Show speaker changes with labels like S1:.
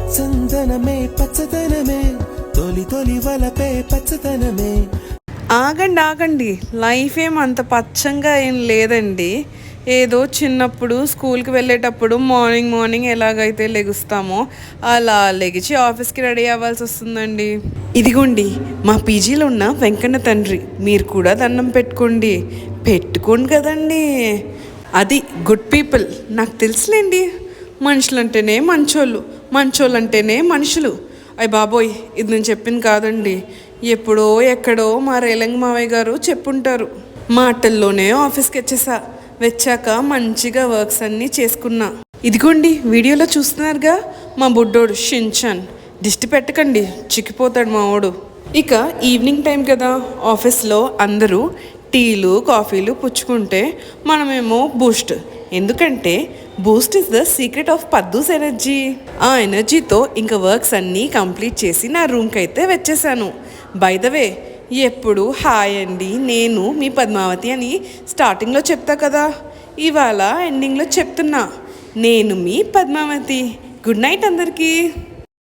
S1: పచ్చందనమే పచ్చదనమే తొలి తొలి వలపే పచ్చదనమే.
S2: ఆగండి ఆగండి, లైఫ్ ఏమంత పచ్చంగా ఏం లేదండి. ఏదో చిన్నప్పుడు స్కూల్కి వెళ్ళేటప్పుడు మార్నింగ్ ఎలాగైతే లెగుస్తామో అలా లెగిచి ఆఫీస్కి రెడీ అవ్వాల్సి వస్తుందండి. ఇదిగోండి మా పీజీలో ఉన్న వెంకన్న తండ్రి, మీరు కూడా దండం పెట్టుకోండి కదండి. అది గుడ్ పీపుల్, నాకు తెలుసులేండి. మనుషులంటేనే మంచోళ్ళంటేనే మనుషులు. అయ్య బాబోయ్, ఇది నేను చెప్పింది కాదండి, ఎప్పుడో ఎక్కడో మా రేలంగి మావయ్య గారు చెప్పుంటారు. మాటల్లోనే ఆఫీస్కి వచ్చాక మంచిగా వర్క్స్ అన్నీ చేసుకున్నా. ఇదిగోండి వీడియోలో చూస్తున్నారుగా మా బుడ్డోడు షిన్చాన్. దిష్టి పెట్టకండి, చిక్కిపోతాడు మా వాడు. ఇక ఈవినింగ్ టైం కదా, ఆఫీస్లో అందరూ టీలు కాఫీలు పుచ్చుకుంటే మనమేమో బూస్ట్. ఎందుకంటే Boost is the secret of Paddu's energy. ఆ ఎనర్జీతో ఇంకా వర్క్స్ అన్నీ కంప్లీట్ చేసి నా రూమ్కి అయితే వచ్చేసాను. బై ద వే, ఎప్పుడు హాయ్ అండి నేను మీ పద్మావతి అని స్టార్టింగ్లో చెప్తా కదా, ఇవాళ ఎండింగ్లో చెప్తున్నా, నేను మీ పద్మావతి. గుడ్ నైట్ అందరికీ.